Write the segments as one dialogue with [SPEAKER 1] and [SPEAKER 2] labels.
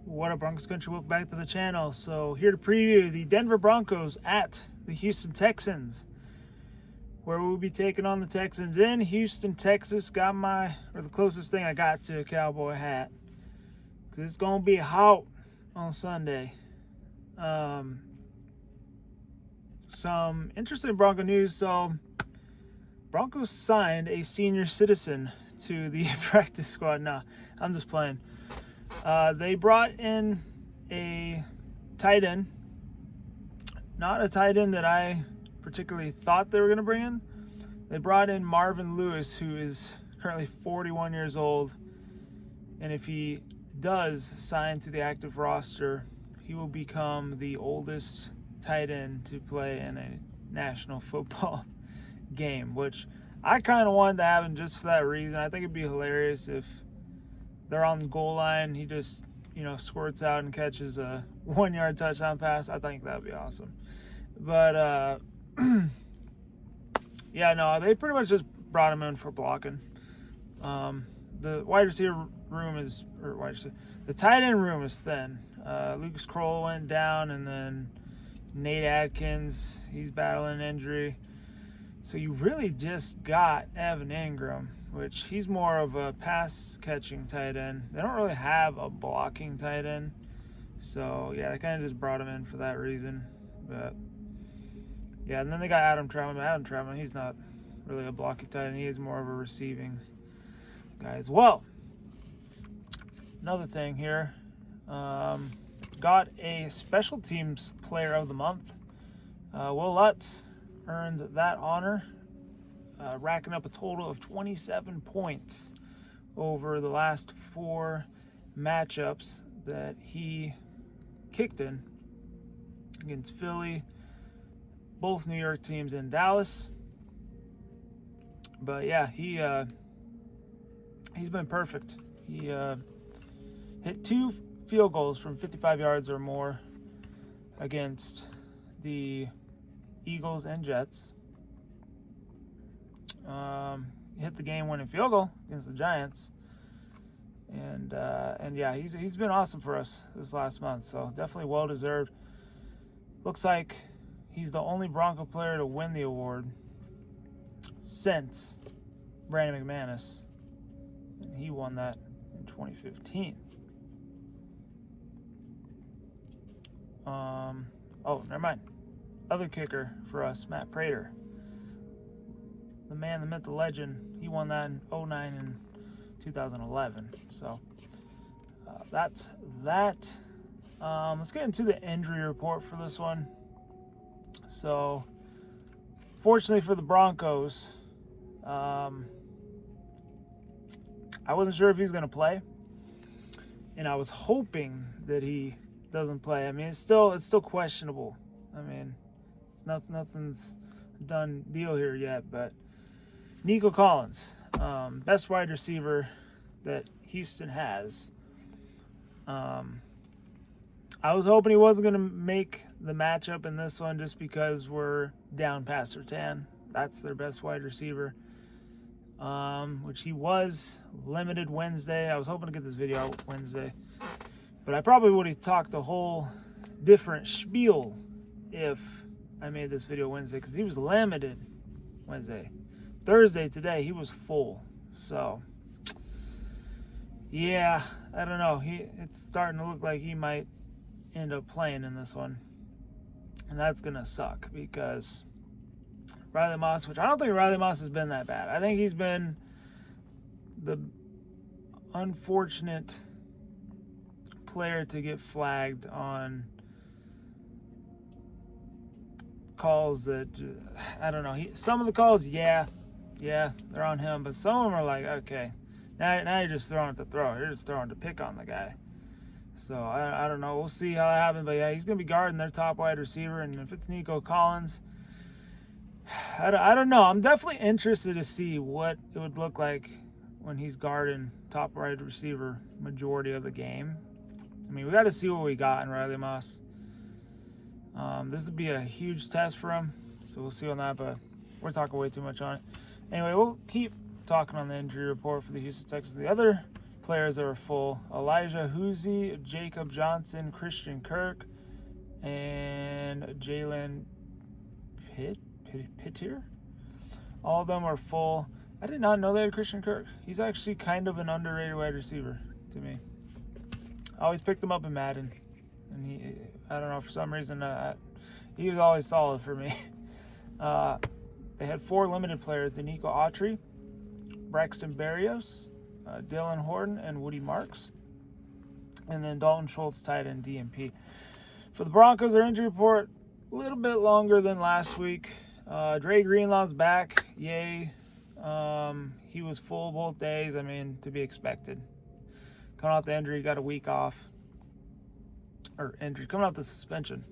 [SPEAKER 1] What up, Broncos country? Welcome back to the channel. So here to preview the Denver Broncos at the Houston Texans, where we'll be taking on the Texans in Houston, Texas. Got the closest thing I got to a cowboy hat, because it's gonna be hot on Sunday. Some interesting Bronco news. So Broncos signed a senior citizen to the practice squad. Nah, I'm just playing. They brought in a tight end. Not a tight end that I particularly thought they were going to bring in. They brought in Marvin Lewis, who is currently 41 years old. And if he does sign to the active roster, he will become the oldest tight end to play in a national football game, which I kind of wanted to happen just for that reason. I think it'd be hilarious if they're on the goal line, he just, squirts out and catches a 1-yard touchdown pass. I think that'd be awesome. But, yeah, no, they pretty much just brought him in for blocking. The wide receiver room the tight end room is thin. Lucas Kroll went down, and then Nate Atkins, he's battling injury. So you really just got Evan Ingram, which he's more of a pass-catching tight end. They don't really have a blocking tight end. So, yeah, they kind of just brought him in for that reason. But, yeah, and then they got Adam Troutman. Adam Troutman, he's not really a blocking tight end. He is more of a receiving guy as well. Another thing here, got a special teams player of the month. Will Lutz earned that honor, racking up a total of 27 points over the last 4 matchups that he kicked in against Philly, both New York teams, in Dallas. But yeah, he's been perfect. He hit 2 field goals from 55 yards or more against the Eagles and Jets. Hit the game-winning field goal against the Giants, and yeah, he's been awesome for us this last month. So definitely well deserved. Looks like he's the only Bronco player to win the award since Brandon McManus, and he won that in 2015. Oh, never mind. Other kicker for us, Matt Prater. The man, the myth, the legend. He won that in 2009 and 2011. So that's that. Let's get into the injury report for this one. So, fortunately for the Broncos, I wasn't sure if he's going to play, and I was hoping that he doesn't play. I mean, it's still questionable. I mean, nothing's done deal here yet, but Nico Collins, best wide receiver that Houston has. I was hoping he wasn't going to make the matchup in this one just because we're down past Sertan. That's their best wide receiver, which he was limited Wednesday. I was hoping to get this video out Wednesday, but I probably would have talked a whole different spiel if I made this video Wednesday, because he was limited Wednesday. Thursday, today, he was full. So, yeah, I don't know. It's starting to look like he might end up playing in this one. And that's going to suck, because Riley Moss, which I don't think Riley Moss has been that bad. I think he's been the unfortunate player to get flagged on calls that, I don't know. Some of the calls, yeah, they're on him, but some of them are like, okay, now you're just throwing it to throw. You're just throwing to pick on the guy. So I don't know. We'll see how that happens. But yeah, he's going to be guarding their top wide receiver, and if it's Nico Collins, I don't know. I'm definitely interested to see what it would look like when he's guarding top wide receiver majority of the game. I mean, we got to see what we got in Riley Moss. This would be a huge test for him, so we'll see on that, but we're talking way too much on it. Anyway, we'll keep talking on the injury report for the Houston Texans. The other players that are full. Elijah Hoosie, Jacob Johnson, Christian Kirk, and Jalen Pittier. All of them are full. I did not know they had Christian Kirk. He's actually kind of an underrated wide receiver to me. I always picked him up in Madden. And I don't know, for some reason, he was always solid for me. They had 4 limited players: Danico Autry, Braxton Berrios, Dylan Horton, and Woody Marks. And then Dalton Schultz tied in DMP. For the Broncos, their injury report a little bit longer than last week. Dre Greenlaw's back. Yay. He was full both days. I mean, to be expected. Coming out the injury, got a week off. Coming out the suspension.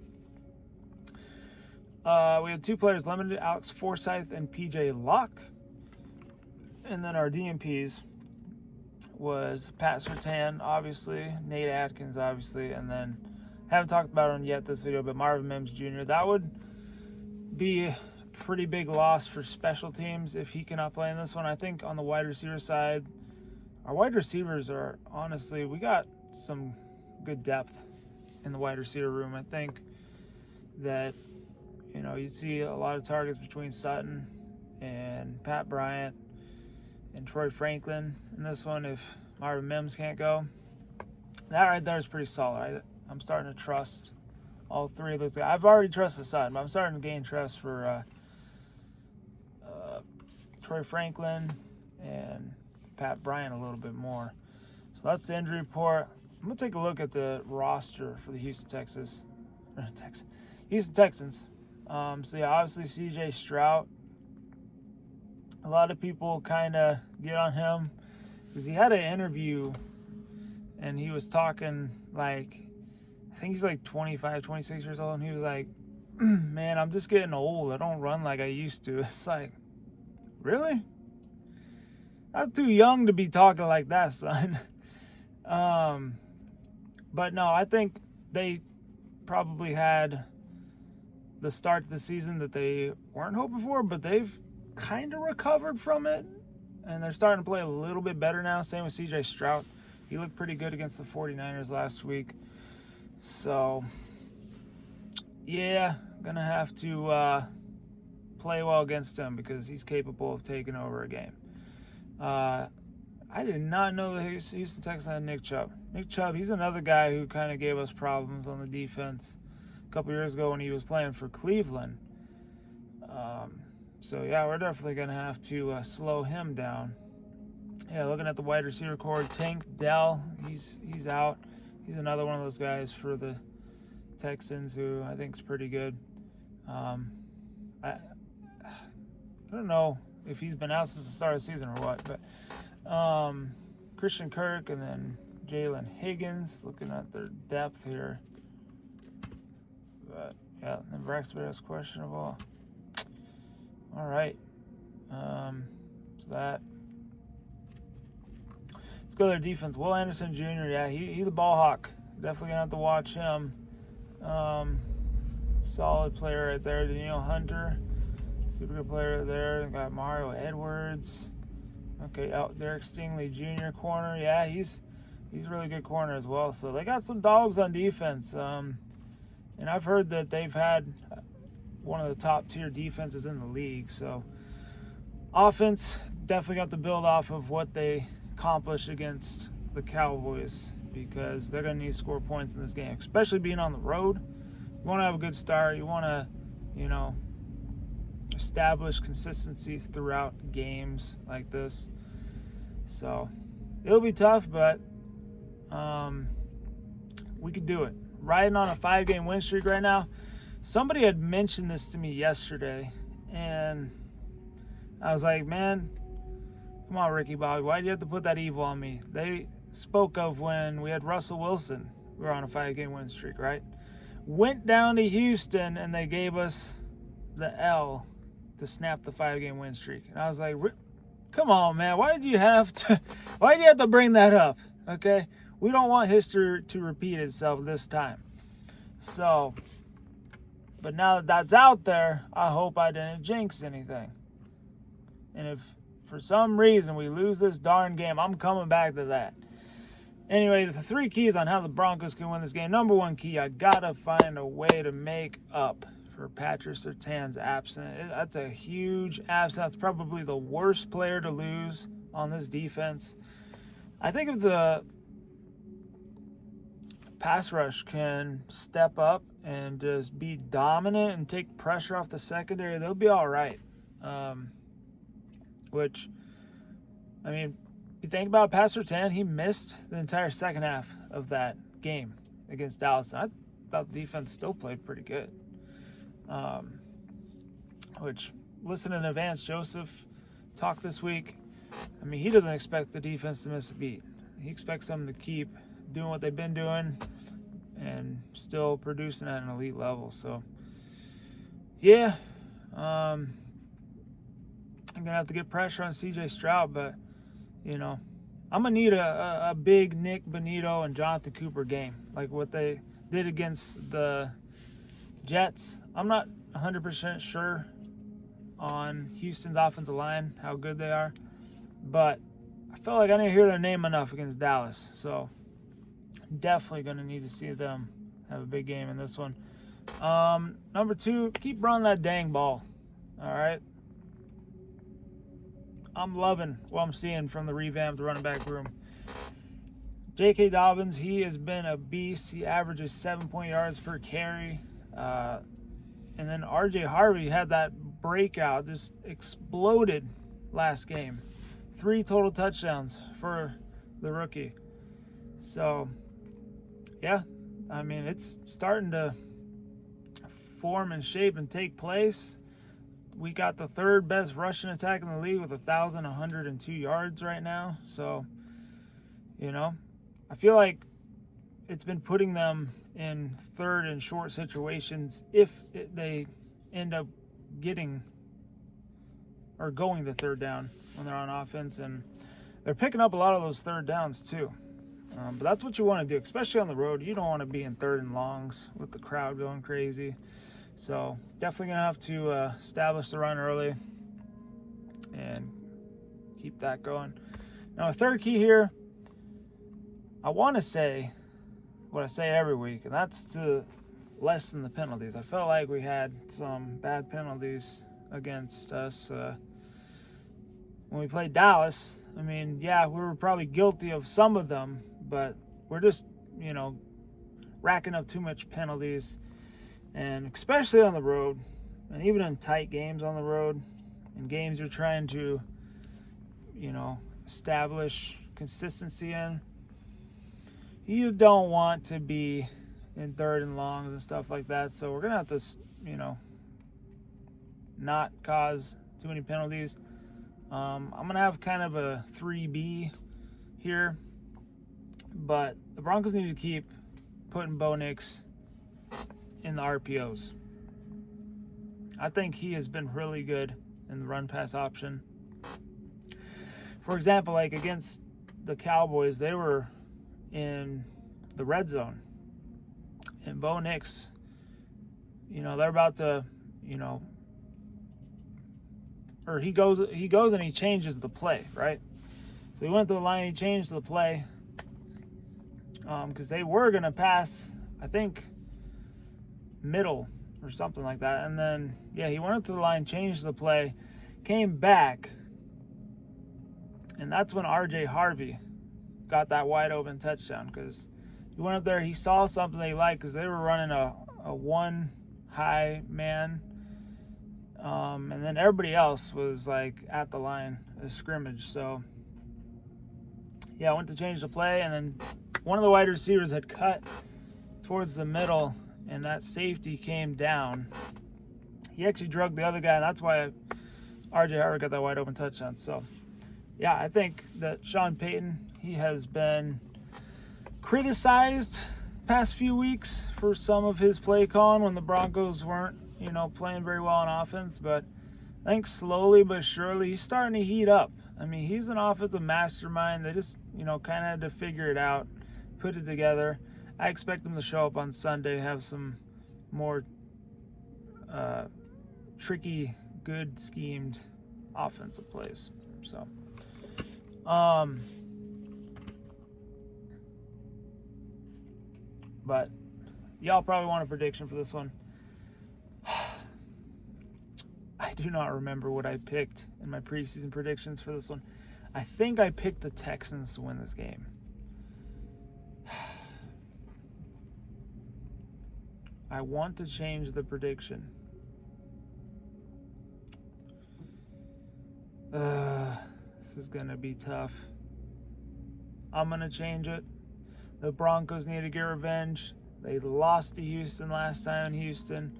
[SPEAKER 1] We had 2 players limited: Alex Forsyth and PJ Locke. And then our DMPs was Pat Surtain, obviously, Nate Atkins, obviously, and then haven't talked about him yet this video, but Marvin Mims Jr. That would be a pretty big loss for special teams if he cannot play in this one. I think on the wide receiver side, our wide receivers are, honestly, we got some good depth in the wide receiver room. I think that, you see a lot of targets between Sutton and Pat Bryant and Troy Franklin in this one if Marvin Mims can't go. That right there is pretty solid. I'm starting to trust all 3 of those guys. I've already trusted Sutton, but I'm starting to gain trust for Troy Franklin and Pat Bryant a little bit more. So that's the injury report. I'm going to take a look at the roster for the Houston Texans. So, yeah, obviously C.J. Stroud. A lot of people kind of get on him because he had an interview and he was talking like, I think he's like 25, 26 years old, and he was like, man, I'm just getting old. I don't run like I used to. It's like, really? I'm too young to be talking like that, son. But no, I think they probably had the start to the season that they weren't hoping for, but they've kind of recovered from it, and they're starting to play a little bit better now. Same with C.J. Stroud. He looked pretty good against the 49ers last week. So, yeah, going to have to play well against him because he's capable of taking over a game. I did not know the Houston Texans had Nick Chubb. Nick Chubb, he's another guy who kind of gave us problems on the defense a couple years ago when he was playing for Cleveland. So, yeah, we're definitely going to have to slow him down. Yeah, looking at the wide receiver core, Tank Dell, he's out. He's another one of those guys for the Texans who I think is pretty good. I don't know if he's been out since the start of the season or what, but Christian Kirk and then Jalen Higgins, looking at their depth here. But, yeah, and Braxton is questionable. All right. So that. Let's go to their defense. Will Anderson Jr., yeah, he's a ball hawk. Definitely going to have to watch him. Solid player right there. Daniel Hunter, super good player there. Got Mario Edwards. Okay, Derek Stingley Jr. corner. Yeah, he's a really good corner as well. So they got some dogs on defense. And I've heard that they've had one of the top tier defenses in the league. So offense definitely got to build off of what they accomplished against the Cowboys because they're going to need to score points in this game, especially being on the road. You want to have a good start. You want to, establish consistency throughout games like this. So it'll be tough, but we could do it. Riding on a 5-game win streak right now. Somebody had mentioned this to me yesterday, and I was like, man, come on, Ricky Bobby, why do you have to put that evil on me? They spoke of when we had Russell Wilson. We were on a 5-game win streak, right? Went down to Houston, and they gave us the L to snap the 5-game win streak. And I was like, come on, man, why did you have to bring that up? Okay? We don't want history to repeat itself this time. So, but now that that's out there, I hope I didn't jinx anything. And if for some reason we lose this darn game, I'm coming back to that. Anyway, the 3 keys on how the Broncos can win this game. Number 1 key, I got to find a way to make up for Patrick Surtain's absence. That's a huge absence. That's probably the worst player to lose on this defense. I think if the pass rush can step up and just be dominant and take pressure off the secondary, they'll be all right. Which, I mean, you think about Pat Surtain, he missed the entire second half of that game against Dallas. I thought the defense still played pretty good. Which, listening to Vance Joseph talk this week, I mean, he doesn't expect the defense to miss a beat. He expects them to keep doing what they've been doing and still producing at an elite level. So, yeah, I'm going to have to get pressure on C.J. Stroud, but you know, I'm going to need a big Nick Bonito and Jonathan Cooper game, like what they did against the Jets. I'm not 100% sure on Houston's offensive line, how good they are, but I felt like I didn't hear their name enough against Dallas, so definitely going to need to see them have a big game in this one. Number 2, keep running that dang ball, all right? I'm loving what I'm seeing from the revamped running back room. J.K. Dobbins, he has been a beast. He averages 7 yards per carry. And then R.J. Harvey had that breakout, just exploded last game. 3 total touchdowns for the rookie. So, yeah, I mean, it's starting to form and shape and take place. We got the 3rd best rushing attack in the league with 1,102 yards right now. So, you know, I feel like it's been putting them in 3rd and short situations if they end up getting or going to 3rd down when they're on offense. And they're picking up a lot of those 3rd downs too. But that's what you want to do, especially on the road. You don't want to be in 3rd and longs with the crowd going crazy. So definitely going to have to establish the run early and keep that going. Now, a 3rd key here, I want to say what I say every week, and that's to lessen the penalties. I felt like we had some bad penalties against us when we played Dallas. I mean, yeah, we were probably guilty of some of them, but we're just, you know, racking up too much penalties. And especially on the road, and even in tight games on the road, and games you're trying to, you know, establish consistency in, you don't want to be in 3rd and longs and stuff like that. So we're going to have to, you know, not cause too many penalties. I'm going to have kind of a 3B here, but the Broncos need to keep putting Bo Nix in the RPOs. I think he has been really good in the run pass option. For example, like against the Cowboys, they were in the red zone. And Bo Nix, you know, they're about to, you know, or he goes and he changes the play, right? So he went to the line, he changed the play because they were going to pass, I think, middle or something like that. And then, yeah, he went up to the line, changed the play, came back, and that's when R.J. Harvey got that wide open touchdown because he went up there, he saw something they liked because they were running a one high man, and then everybody else was like at the line of scrimmage. So, yeah, I went to change the play, and then one of the wide receivers had cut towards the middle, and that safety came down. He actually drugged the other guy, and that's why R.J. Harvey got that wide open touchdown. So, yeah, I think that Sean Payton, he has been criticized past few weeks for some of his play calling when the Broncos weren't, you know, playing very well on offense. But I think slowly but surely he's starting to heat up. I mean, he's an offensive mastermind. They just, you know, kind of had to figure it out, put it together. I expect him to show up on Sunday, have some more tricky, good schemed offensive plays. So, But y'all probably want a prediction for this one. I do not remember what I picked in my preseason predictions for this one. I think I picked the Texans to win this game. I want to change the prediction. This is going to be tough. I'm going to change it. The Broncos need to get revenge. They lost to Houston last time in Houston.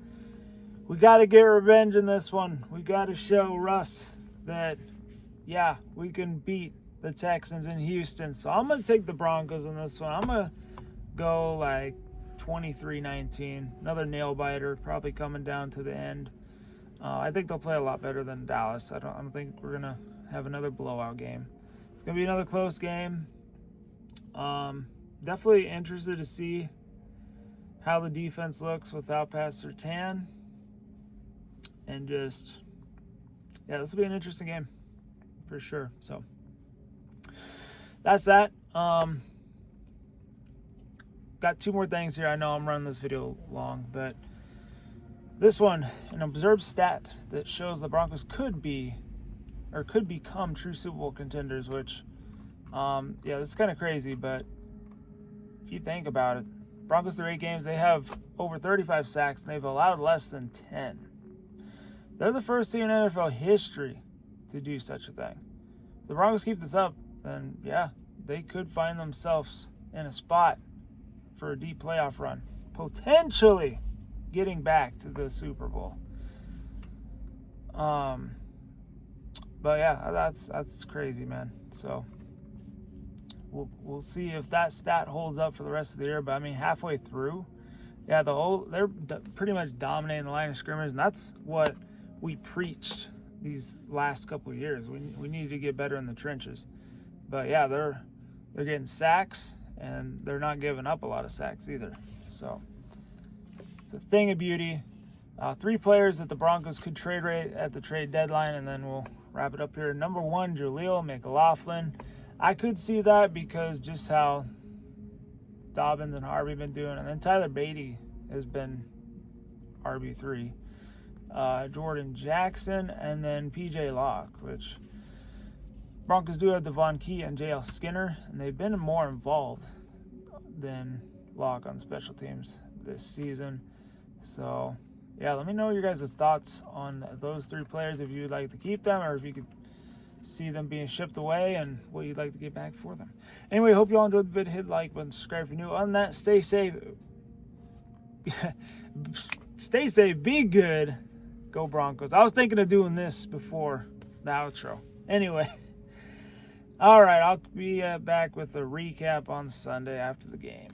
[SPEAKER 1] We got to get revenge in this one. We got to show Russ that, yeah, we can beat the Texans in Houston. So I'm going to take the Broncos in this one. I'm going to go like 23-19. Another nail biter, probably coming down to the end. I think they'll play a lot better than Dallas. I don't think we're going to have another blowout game. It's going to be another close game. Definitely interested to see how the defense looks without Pat Surtain. And just, yeah, this will be an interesting game for sure. So that's that. Got two more things here. I know I'm running this video long, but this one, an observed stat that shows the Broncos could become true Super Bowl contenders, which, yeah, this is kind of crazy, but if you think about it, Broncos through 8 games, they have over 35 sacks, and they've allowed less than 10. They're the first team in NFL history to do such a thing. If the Broncos keep this up, then, yeah, they could find themselves in a spot for a deep playoff run, potentially getting back to the Super Bowl. But yeah, that's crazy, man. So we'll see if that stat holds up for the rest of the year. But I mean, halfway through, yeah, they're pretty much dominating the line of scrimmage, and that's what we preached these last couple of years. We need to get better in the trenches. But yeah, they're getting sacks, and they're not giving up a lot of sacks either. So it's a thing of beauty. 3 players that the Broncos could trade right at the trade deadline, and then we'll wrap it up here. Number 1, Jaleel McLaughlin. I could see that because just how Dobbins and Harvey been doing, and then Tyler Beatty has been RB3. Jordan Jackson, and then PJ Locke, which Broncos do have Devon Key and JL Skinner, and they've been more involved than Locke on special teams this season. So, yeah, let me know your guys' thoughts on those 3 players, if you'd like to keep them or if you could see them being shipped away and what you'd like to get back for them. Anyway, hope you all enjoyed the video. Hit like button, subscribe if you're new. On that, stay safe. Stay safe, be good. Go Broncos. I was thinking of doing this before the outro. Anyway. All right, I'll be back with a recap on Sunday after the game.